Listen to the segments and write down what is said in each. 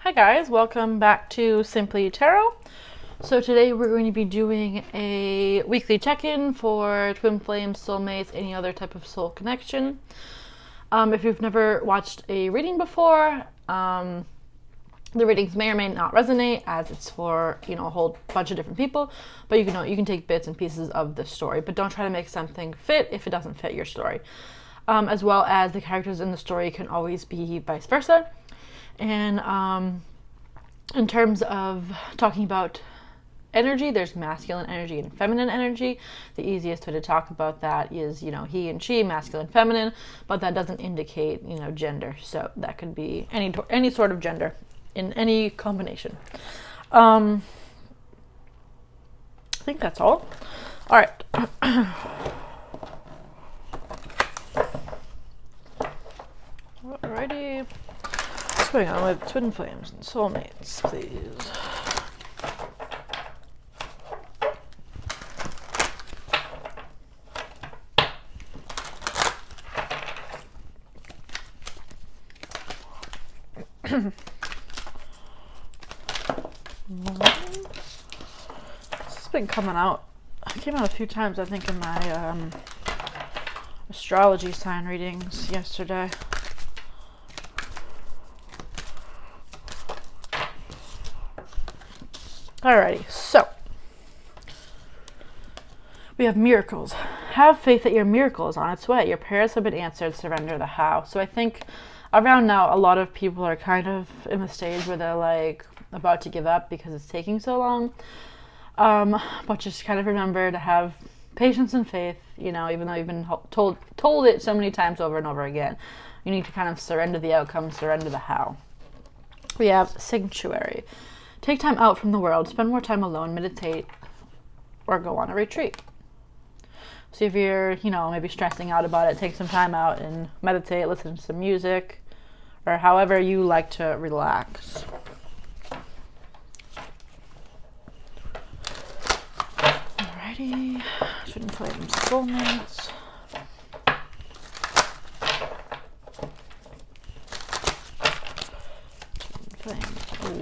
Hi guys, welcome back to Simply Tarot. So today we're going to be doing a weekly check-in for twin flames, soulmates, any other type of soul connection. If you've never watched a reading before, the readings may or may not resonate as it's for, a whole bunch of different people, but you can take bits and pieces of the story, but don't try to make something fit if it doesn't fit your story. As well as the characters in the story can always be vice versa. And in terms of talking about energy, there's masculine energy and feminine energy. The easiest way to talk about that is, he and she, masculine, feminine, but that doesn't indicate, gender. So that could be any sort of gender in any combination. I think that's all. All right. Alrighty. What's going on with twin flames and soulmates, please? This has been coming out. It came out a few times, I think, in my astrology sign readings yesterday. Alrighty, so we have miracles. Have faith that your miracle is on its way. Your prayers have been answered. Surrender the how. So I think around now, a lot of people are kind of in the stage where they're like about to give up because it's taking so long. But just kind of remember to have patience and faith. Even though you've been told it so many times over and over again, you need to kind of surrender the outcome, surrender the how. We have sanctuary. Take time out from the world, spend more time alone, meditate, or go on a retreat. So if you're, maybe stressing out about it, take some time out and meditate, listen to some music, or however you like to relax. Alrighty, twin flames, soulmates.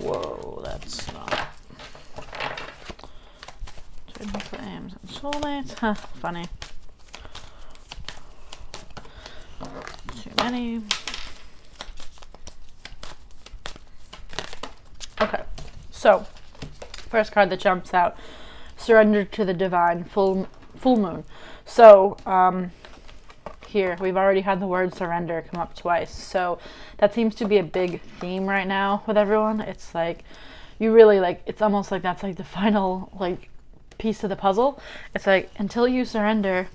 Whoa, that's not. Twin flames and soulmates. Huh, funny. Too many. Okay, so first card that jumps out: surrender to the divine, full moon. So here we've already had the word surrender come up twice, so that seems to be a big theme right now with everyone. It's like you really it's almost like that's like the final piece of the puzzle. It's like until you surrender,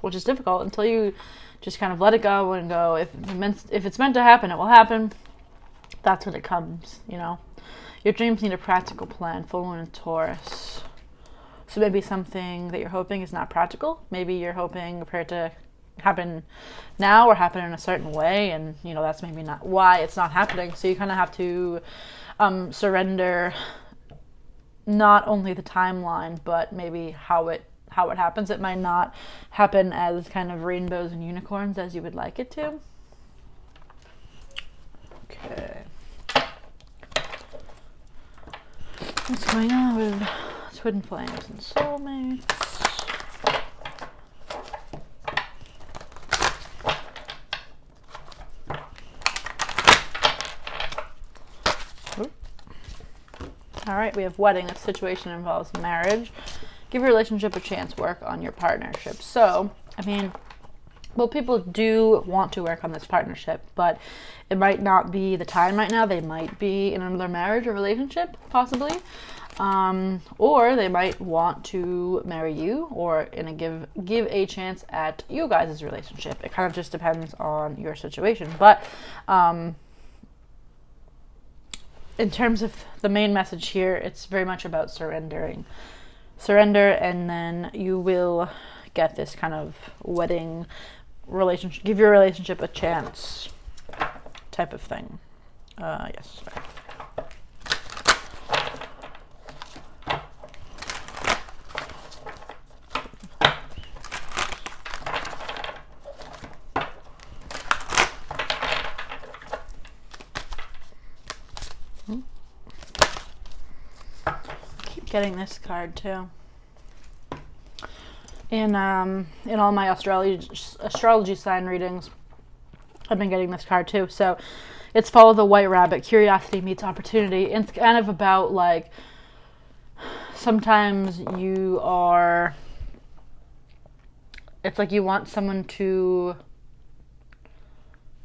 which is difficult, until you just kind of let it go and go, if it's meant to happen, it will happen. That's when it comes. Your dreams need a practical plan. Full moon in Taurus. So maybe something that you're hoping is not practical. Maybe you're hoping for it to happen now or happen in a certain way, and that's maybe not why it's not happening. So you kind of have to surrender not only the timeline, but maybe how it happens. It might not happen as kind of rainbows and unicorns as you would like it to. Okay. What's going on with twin flames and soulmates? All right, we have wedding. This situation involves marriage. Give your relationship a chance. Work on your partnership. So, people do want to work on this partnership, but it might not be the time right now. They might be in another marriage or relationship, possibly. Or they might want to marry you or give a chance at you guys' relationship. It kind of just depends on your situation. But in terms of the main message here, it's very much about surrendering. Surrender, and then you will get this kind of wedding relationship, give your relationship a chance type of thing. Yes. Sorry. getting this card too. In all my astrology sign readings, I've been getting this card too. So it's Follow the White Rabbit. Curiosity meets opportunity. It's kind of about like sometimes it's like you want someone to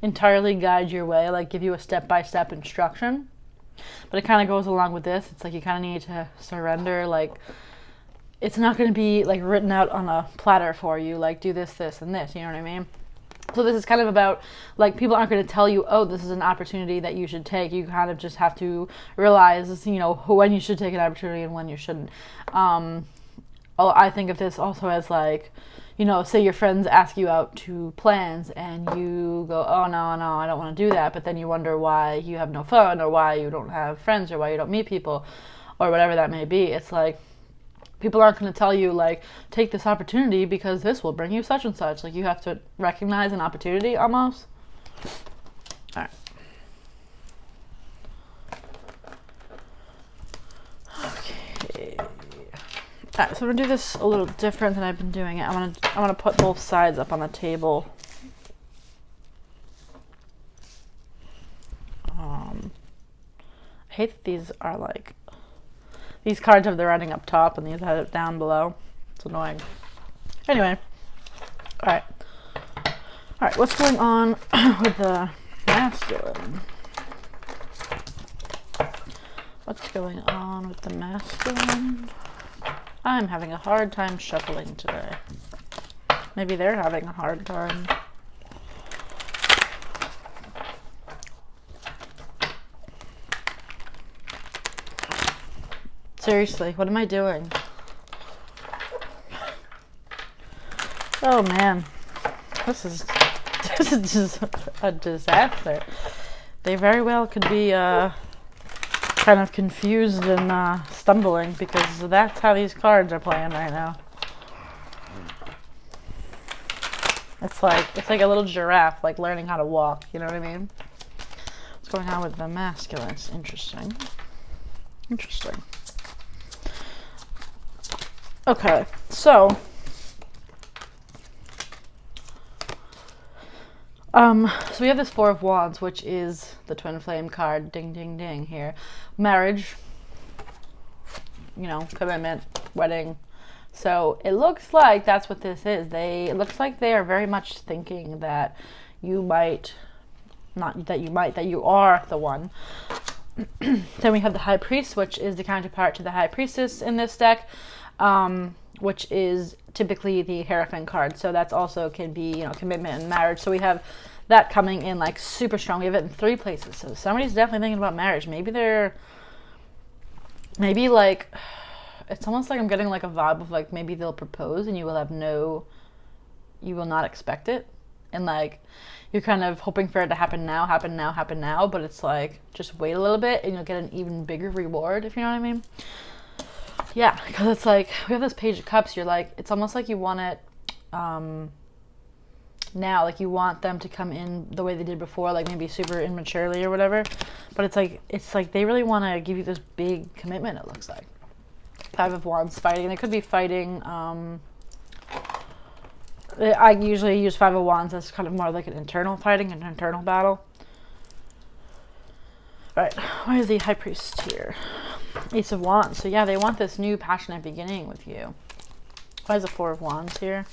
entirely guide your way, like give you a step-by-step instruction. But it kind of goes along with this. It's like you kind of need to surrender. Like it's not going to be like written out on a platter for you. Like do this, this, and this. You know what I mean? So this is kind of about like people aren't going to tell you, oh, this is an opportunity that you should take. You kind of just have to realize, you know, when you should take an opportunity and when you shouldn't. I think of this also as like, you know, say your friends ask you out to plans and you go, oh, no, I don't want to do that. But then you wonder why you have no fun or why you don't have friends or why you don't meet people or whatever that may be. It's like people aren't going to tell you, like, take this opportunity because this will bring you such and such. Like, you have to recognize an opportunity almost. All right. Okay. All right, so I'm going to do this a little different than I've been doing it. I want to put both sides up on the table. I hate that these are like, these cards have the writing up top and these have it down below. It's annoying. Anyway, all right, what's going on with the masculine? What's going on with the masculine? I'm having a hard time shuffling today. Maybe they're having a hard time. Seriously, what am I doing? Oh man, this is just a disaster. They very well could be kind of confused and stumbling because that's how these cards are playing right now. It's like a little giraffe, like learning how to walk. You know what I mean? What's going on with the masculine? It's interesting. Interesting. Okay, so we have this Four of Wands, which is the twin flame card. Ding, ding, ding here. Marriage, you know, commitment, wedding. So it looks like that's what this is. It looks like they are very much thinking that you might, not that you might, that you are the one. Then we have the High Priest, which is the counterpart to the High Priestess in this deck. Which is typically the Hierophant card. So that's also can be, you know, commitment and marriage. So we have that coming in like super strong. We have it in 3 places. So somebody's definitely thinking about marriage. Maybe like, it's almost like I'm getting like a vibe of like maybe they'll propose and you will not expect it. And like, you're kind of hoping for it to happen now. But it's like, just wait a little bit and you'll get an even bigger reward, if you know what I mean. Yeah, because it's like, we have this Page of Cups, you're like, it's almost like you want it now, like you want them to come in the way they did before, like maybe super immaturely or whatever, but it's like they really want to give you this big commitment, it looks like. Five of Wands fighting, they could be fighting, I usually use Five of Wands as kind of more like an internal fighting, an internal battle. All right, why is the High Priest here? Ace of Wands. So yeah, they want this new passionate beginning with you. Why is the Four of Wands here?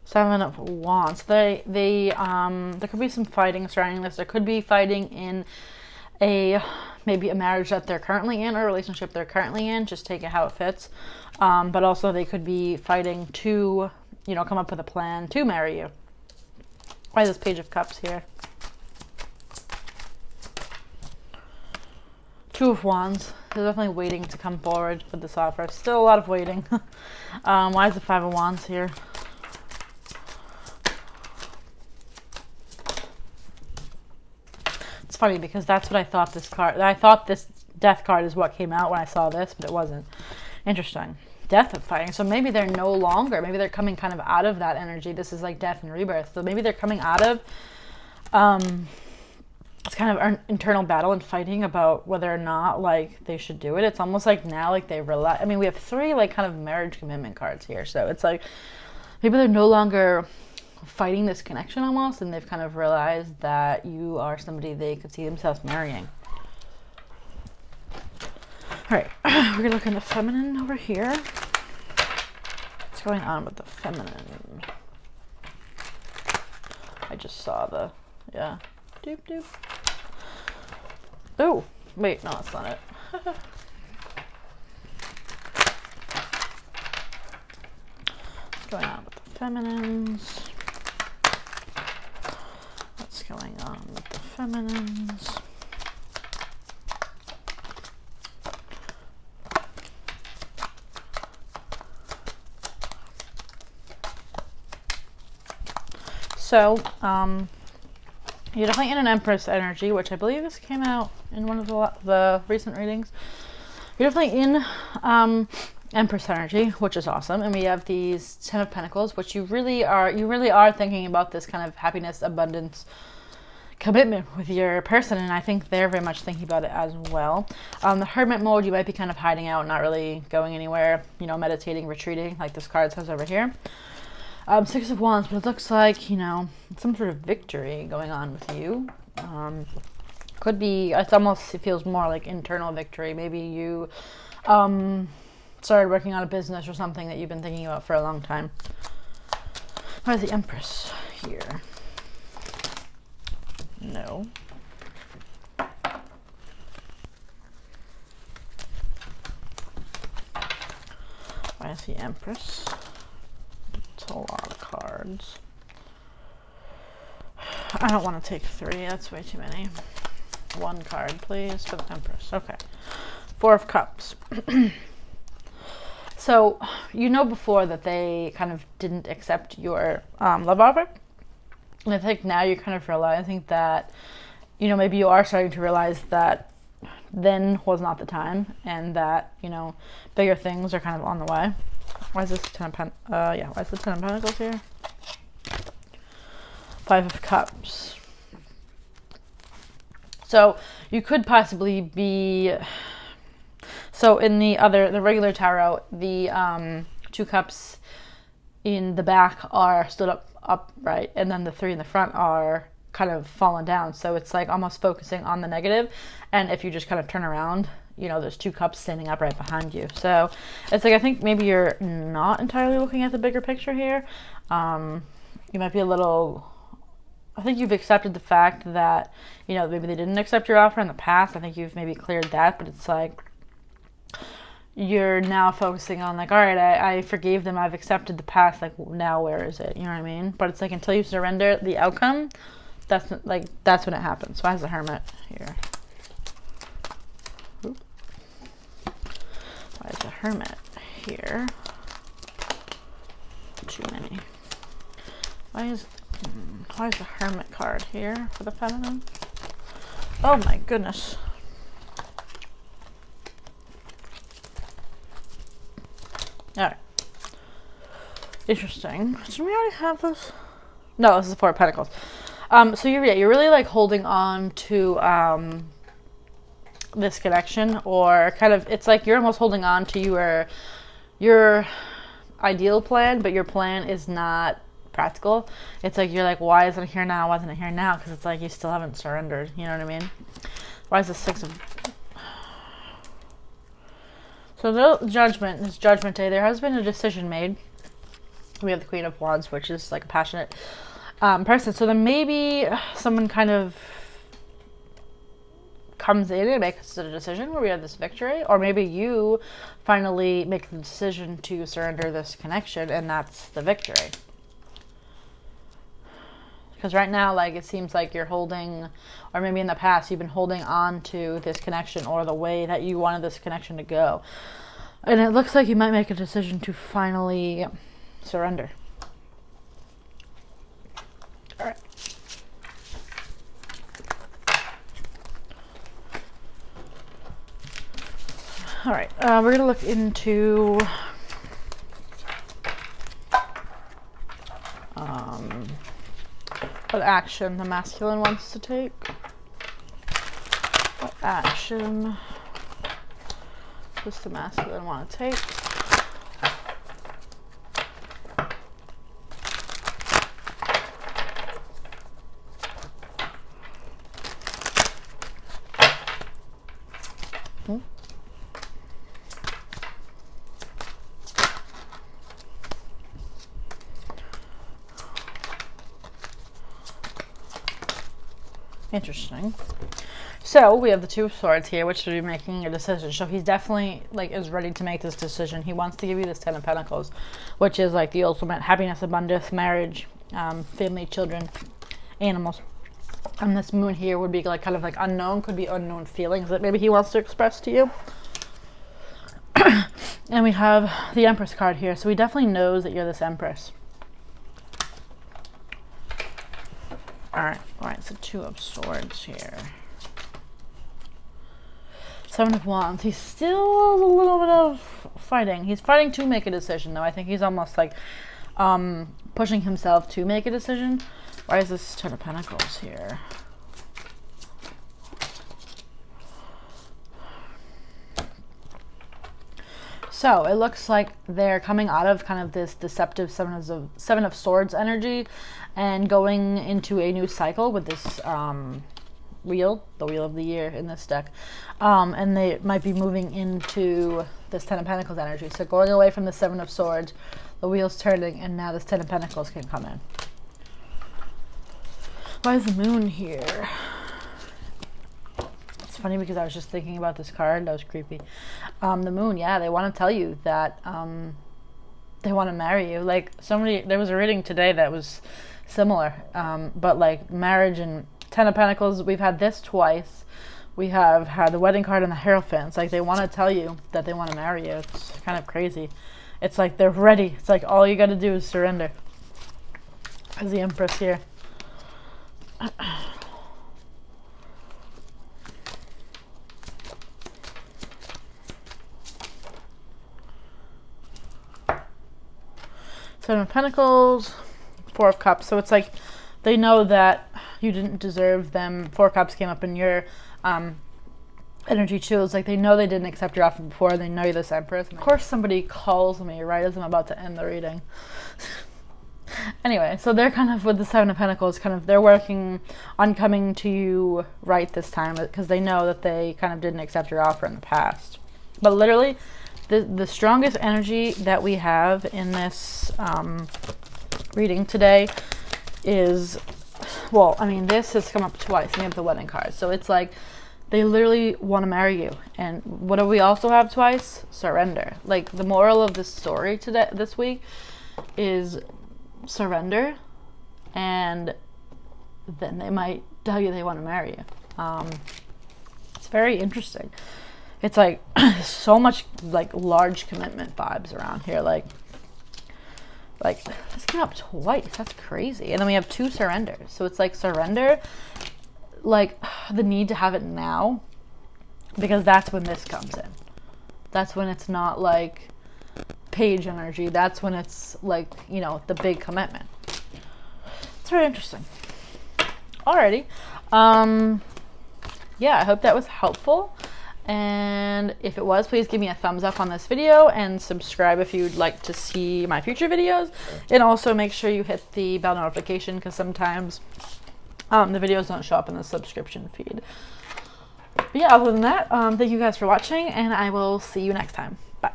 Seven of Wands. There could be some fighting surrounding this. There could be fighting in maybe a marriage that they're currently in or a relationship they're currently in. Just take it how it fits. But also they could be fighting to, you know, come up with a plan to marry you. Why is this Page of Cups here? Two of Wands. They're definitely waiting to come forward with this offer. Still a lot of waiting. Why is the Five of Wands here? It's funny because that's what I thought this card... I thought this Death card is what came out when I saw this, but it wasn't. Interesting. Death of fighting. So maybe they're no longer... Maybe they're coming kind of out of that energy. This is like death and rebirth. So maybe they're coming out of... it's kind of an internal battle and fighting about whether or not like they should do it. It's almost like now like they rely. I mean, we have 3 like kind of marriage commitment cards here, so it's like maybe they're no longer fighting this connection almost, and they've kind of realized that you are somebody they could see themselves marrying. All right, we're gonna look in the feminine over here. What's going on with the feminine? I just saw the, yeah. Doop doop. Oh, wait, no, that's not it. What's going on with the feminines? What's going on with the feminines? So, you're definitely in an Empress energy, which I believe this came out in one of the recent readings. You're definitely in Empress energy, which is awesome. And we have these 10 of Pentacles, which you really are thinking about this kind of happiness, abundance, commitment with your person. And I think they're very much thinking about it as well. The Hermit mode, you might be kind of hiding out, not really going anywhere, you know, meditating, retreating, like this card says over here. 6 of Wands, but it looks like, you know, some sort of victory going on with you. Could be, it feels more like internal victory. Maybe you started working on a business or something that you've been thinking about for a long time. Why is the Empress here? No. Why is the Empress? A lot of cards. I don't want to take 3. That's way too many. 1 card, please, for the Empress. Okay. 4 of Cups. So, you know before that they kind of didn't accept your love offer. And I think now you're kind of realizing that, you know, maybe you are starting to realize that then was not the time, and that, you know, bigger things are kind of on the way. Why is this why is the 10 of Pentacles here? 5 of Cups. So you could possibly be, so in the regular tarot, the 2 cups in the back are stood upright, and then the 3 in the front are kind of fallen down. So it's like almost focusing on the negative, and if you just kind of turn around, you know, there's 2 cups standing up right behind you. So it's like, I think maybe you're not entirely looking at the bigger picture here. You might be a little, I think you've accepted the fact that, you know, maybe they didn't accept your offer in the past. I think you've maybe cleared that, but it's like, you're now focusing on like, all right, I forgave them. I've accepted the past. Like, now where is it? You know what I mean? But it's like, until you surrender the outcome, that's when it happens. Why is the Hermit here? Why is the Hermit here? Too many. Why is the Hermit card here for the feminine? Oh my goodness. Alright. Interesting. Did we already have this? No, this is the 4 of Pentacles. So you're really like holding on to this connection, or kind of, it's like you're almost holding on to your ideal plan, but your plan is not practical. It's like, you're like, why isn't it here now? Why isn't it here now? Because it's like you still haven't surrendered. You know what I mean? Why is the 6 of... So the Judgment is Judgment Day. There has been a decision made. We have the Queen of Wands, which is like a passionate person. So then maybe someone kind of comes in and makes a decision where we have this victory, or maybe you finally make the decision to surrender this connection, and that's the victory. Because right now, like, it seems like you're holding, or maybe in the past you've been holding on to this connection, or the way that you wanted this connection to go, and it looks like you might make a decision to finally surrender. All right. All right, we're going to look into an action the masculine wants to take. action does the masculine want to take? Interesting. So we have the Two of Swords here, which would be making a decision. So he's definitely like is ready to make this decision. He wants to give you this Ten of Pentacles, which is like the ultimate happiness, abundance, marriage, family, children, animals. And this moon here would be like kind of like unknown, could be unknown feelings that maybe he wants to express to you. And we have the Empress card here. So he definitely knows that you're this Empress. All right, so Two of Swords here. Seven of Wands. He's still a little bit of fighting. He's fighting to make a decision, though. I think he's almost like pushing himself to make a decision. Why is this Ten of Pentacles here? So it looks like they're coming out of kind of this deceptive Seven of Swords energy and going into a new cycle with this wheel, the Wheel of the Year in this deck. And they might be moving into this Ten of Pentacles energy. So going away from the Seven of Swords, the wheel's turning, and now this Ten of Pentacles can come in. Why is the Moon here? It's funny because I was just thinking about this card. That was creepy. The Moon, yeah, they want to tell you that they want to marry you. Like there was a reading today that was similar, but like marriage and Ten of Pentacles, we've had this twice. We have had the wedding card and the Hierophant. It's like they want to tell you that they want to marry you. It's kind of crazy. It's like they're ready. It's like all you got to do is surrender. As the Empress here. Seven of Pentacles, Four of Cups. So it's like they know that you didn't deserve them. Four of Cups came up in your energy too. It's like they know they didn't accept your offer before. They know you're this Empress. Of course, somebody calls me right as I'm about to end the reading. Anyway, so they're kind of with the Seven of Pentacles. Kind of they're working on coming to you right this time because they know that they kind of didn't accept your offer in the past. But literally, the strongest energy that we have in this reading today is, well, I mean, this has come up twice. We have the wedding card. So it's like they literally want to marry you. And what do we also have twice? Surrender. Like the moral of this story today, this week, is surrender, and then they might tell you they want to marry you. It's very interesting. It's like so much like large commitment vibes around here. Like this came up twice. That's crazy. And then we have two surrenders. So it's like surrender, like the need to have it now, because that's when this comes in. That's when it's not like Page energy. That's when it's like, you know, the big commitment. It's very interesting. Alrighty. Yeah, I hope that was helpful. And if it was, please give me a thumbs up on this video and subscribe if you'd like to see my future videos. And also make sure you hit the bell notification because sometimes the videos don't show up in the subscription feed. But yeah, other than that, thank you guys for watching, and I will see you next time. Bye.